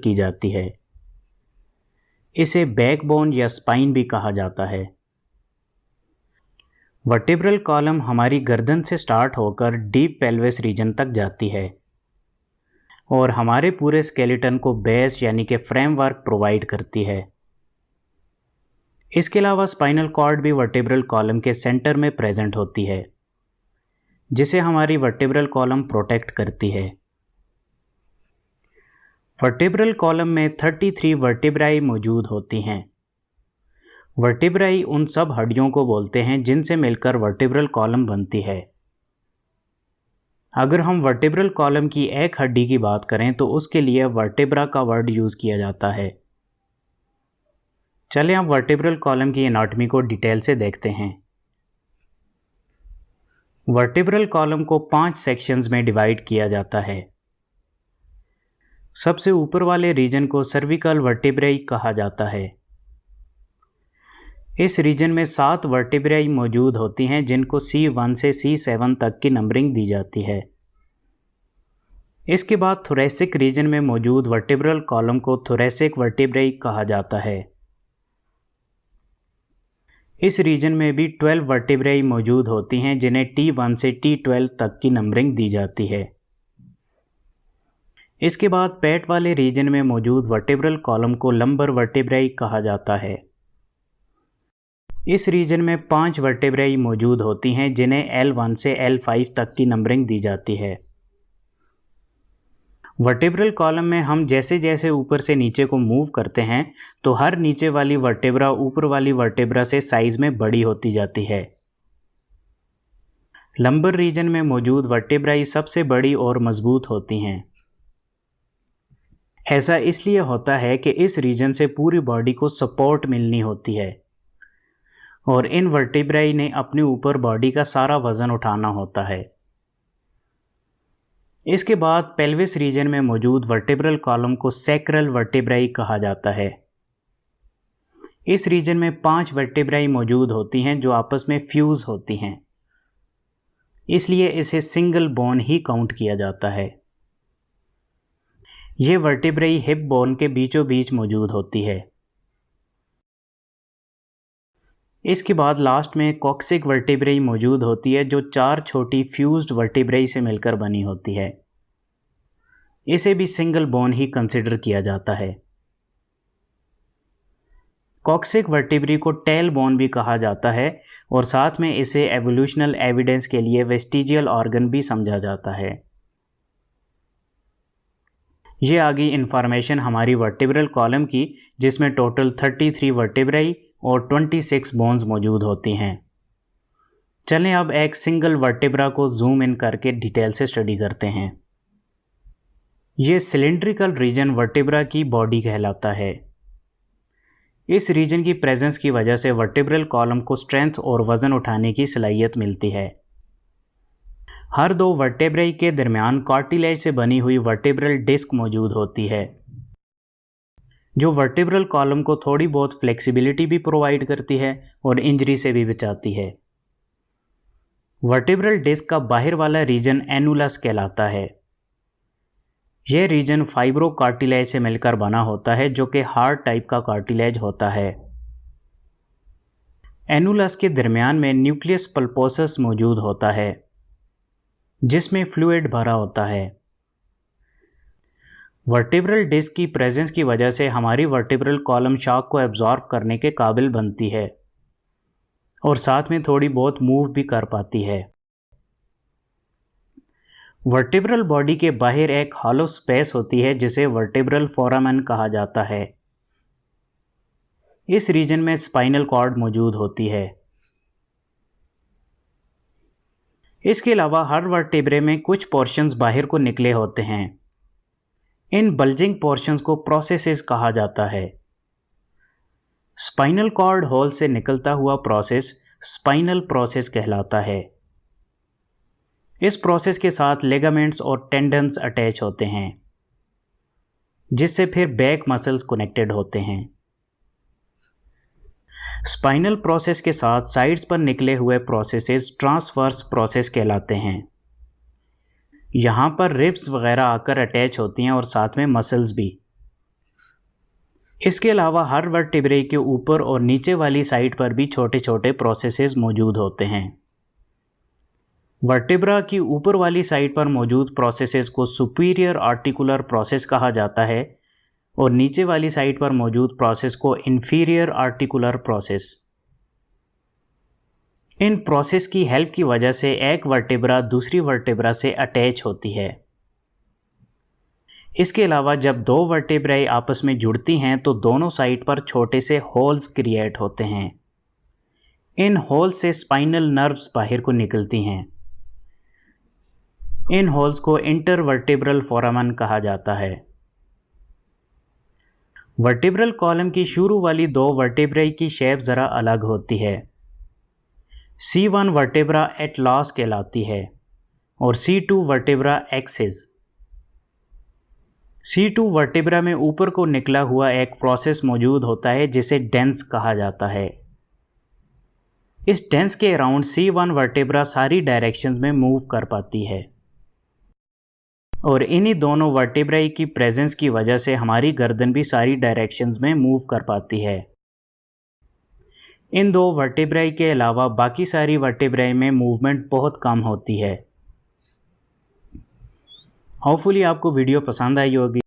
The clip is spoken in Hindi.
की जाती है। इसे बैकबोन या स्पाइन भी कहा जाता है। वर्टिब्रल कॉलम हमारी गर्दन से स्टार्ट होकर डीप पेल्विस रीजन तक जाती है और हमारे पूरे स्केलेटन को बेस यानी कि फ्रेमवर्क प्रोवाइड करती है। इसके अलावा स्पाइनल कॉर्ड भी वर्टिब्रल कॉलम के सेंटर में प्रेजेंट होती है, जिसे हमारी वर्टिब्रल कॉलम प्रोटेक्ट करती है। वर्टिब्रल कॉलम में 33 वर्टिब्राई मौजूद होती हैं। वर्टिब्राई उन सब हड्डियों को बोलते हैं जिनसे मिलकर वर्टिब्रल कॉलम बनती है। अगर हम वर्टिब्रल कॉलम की एक हड्डी की बात करें तो उसके लिए वर्टिब्रा का वर्ड यूज किया जाता है। चलें अब वर्टिब्रल कॉलम की एनाटॉमी को डिटेल से देखते हैं। वर्टिब्रल कॉलम को 5 सेक्शंस में डिवाइड किया जाता है। सबसे ऊपर वाले रीजन को सर्विकल वर्टिब्राई कहा जाता है। इस रीजन में 7 वर्टिब्राई मौजूद होती हैं जिनको C1 से C7 तक की नंबरिंग दी जाती है। इसके बाद थोरेसिक रीजन में मौजूद वर्टिब्रल कॉलम को थोरेसिक वर्टिब्राई कहा जाता है। इस रीजन में भी 12 वर्टिब्राई मौजूद होती हैं जिन्हें T1 से T12 तक की नंबरिंग दी जाती है। इसके बाद पेट वाले रीजन में मौजूद वर्टिब्रल कॉलम को लंबर वर्टिब्राई कहा जाता है। इस रीजन में 5 वर्टिब्राई मौजूद होती हैं जिन्हें L1 से L5 तक की नंबरिंग दी जाती है। वर्टिब्रल कॉलम में हम जैसे जैसे ऊपर से नीचे को मूव करते हैं तो हर नीचे वाली वर्टिब्रा ऊपर वाली वर्टिब्रा से साइज में बड़ी होती जाती है। लंबर रीजन में मौजूद वर्टिब्राई सबसे बड़ी और मजबूत होती हैं। ऐसा इसलिए होता है कि इस रीजन से पूरी बॉडी को सपोर्ट मिलनी होती है और इन वर्टिब्राई ने अपने ऊपर बॉडी का सारा वजन उठाना होता है। इसके बाद पेल्विस रीजन में मौजूद वर्टिब्रल कॉलम को सैक्रल वर्टिब्राई कहा जाता है। इस रीजन में 5 वर्टिब्राई मौजूद होती हैं जो आपस में फ्यूज होती हैं, इसलिए इसे सिंगल बोन ही काउंट किया जाता है। ये वर्टिब्राई हिप बोन के बीचों बीच मौजूद होती है। इसके बाद लास्ट में कॉक्सिक वर्टिब्राई मौजूद होती है जो 4 छोटी फ्यूज्ड वर्टिब्राई से मिलकर बनी होती है। इसे भी सिंगल बोन ही कंसिडर किया जाता है। कॉक्सिक वर्टिब्राई को टेल बोन भी कहा जाता है और साथ में इसे एवोल्यूशनल एविडेंस के लिए वेस्टिजियल ऑर्गन भी समझा जाता है। ये आ गई इंफॉर्मेशन हमारी वर्टिब्रल कॉलम की, जिसमें टोटल 33 वर्टिब्राई और 26 बोन्स मौजूद होती हैं। चलें अब एक सिंगल वर्टिब्रा को जूम इन करके डिटेल से स्टडी करते हैं। ये सिलिंड्रिकल रीजन वर्टिब्रा की बॉडी कहलाता है। इस रीजन की प्रेजेंस की वजह से वर्टिब्रल कॉलम को स्ट्रेंथ और वजन उठाने की सलाहियत मिलती है। हर 2 वर्टिब्राई के दरमियान कार्टिलेज से बनी हुई वर्टिब्रल डिस्क मौजूद होती है, जो वर्टिब्रल कॉलम को थोड़ी बहुत फ्लेक्सिबिलिटी भी प्रोवाइड करती है और इंजरी से भी बचाती है। वर्टिब्रल डिस्क का बाहर वाला रीजन एनुलस कहलाता है। यह रीजन फाइब्रो कार्टिलेज से मिलकर बना होता है जो कि हार्ड टाइप का कार्टिलेज होता है। एनुलस के दरमियान में न्यूक्लियस पल्पोसस मौजूद होता है जिसमें फ्लूइड भरा होता है। वर्टिब्रल डिस्क की प्रेजेंस की वजह से हमारी वर्टिब्रल कॉलम शॉक को एब्जॉर्ब करने के काबिल बनती है और साथ में थोड़ी बहुत मूव भी कर पाती है। वर्टिब्रल बॉडी के बाहर एक हॉलो स्पेस होती है जिसे वर्टिब्रल फोरामेन कहा जाता है। इस रीजन में स्पाइनल कॉर्ड मौजूद होती है। इसके अलावा हर वर्टिब्रे में कुछ पोर्शंस बाहर को निकले होते हैं। इन बल्जिंग पोर्शंस को प्रोसेसेस कहा जाता है। स्पाइनल कॉर्ड होल से निकलता हुआ प्रोसेस स्पाइनल प्रोसेस कहलाता है। इस प्रोसेस के साथ लिगामेंट्स और टेंडन्स अटैच होते हैं, जिससे फिर बैक मसल्स कनेक्टेड होते हैं। स्पाइनल प्रोसेस के साथ साइड्स पर निकले हुए प्रोसेसेस ट्रांसवर्स प्रोसेस कहलाते हैं। यहाँ पर रिब्स वगैरह आकर अटैच होती हैं और साथ में मसल्स भी। इसके अलावा हर वर्टिब्रे के ऊपर और नीचे वाली साइड पर भी छोटे छोटे प्रोसेसेस मौजूद होते हैं। वर्टिब्रा की ऊपर वाली साइड पर मौजूद प्रोसेसेस को सुपीरियर आर्टिकुलर प्रोसेस कहा जाता है और नीचे वाली साइड पर मौजूद प्रोसेस को inferior articular process. In process की हेल्प की वजह से एक वर्टिब्रा दूसरी वर्टिब्रा से अटैच होती है। इसके अलावा जब दो वर्टिब्राई आपस में जुड़ती हैं तो दोनों साइड पर छोटे से होल्स क्रिएट होते हैं। इन होल्स से स्पाइनल नर्व्स बाहर को निकलती हैं। इन होल्स को इंटरवर्टिब्रल फोरामन कहा जाता है। वर्टिब्रल कॉलम की शुरू वाली दो वर्टिब्राई की शेप ज़रा अलग होती है। C1 वर्टिब्रा एटलास कहलाती है और C2 vertebra axis. C2 vertebra में ऊपर को निकला हुआ एक प्रोसेस मौजूद होता है जिसे डेंस कहा जाता है। इस डेंस के अराउंड C1 वर्टिब्रा सारी डायरेक्शंस में मूव कर पाती है और इन्हीं दोनों वर्टिब्राई की प्रेजेंस की वजह से हमारी गर्दन भी सारी डायरेक्शंस में मूव कर पाती है। इन दो वर्टिब्राई के अलावा बाकी सारी वर्टिब्राई में मूवमेंट बहुत कम होती है। होपफुली आपको वीडियो पसंद आई होगी।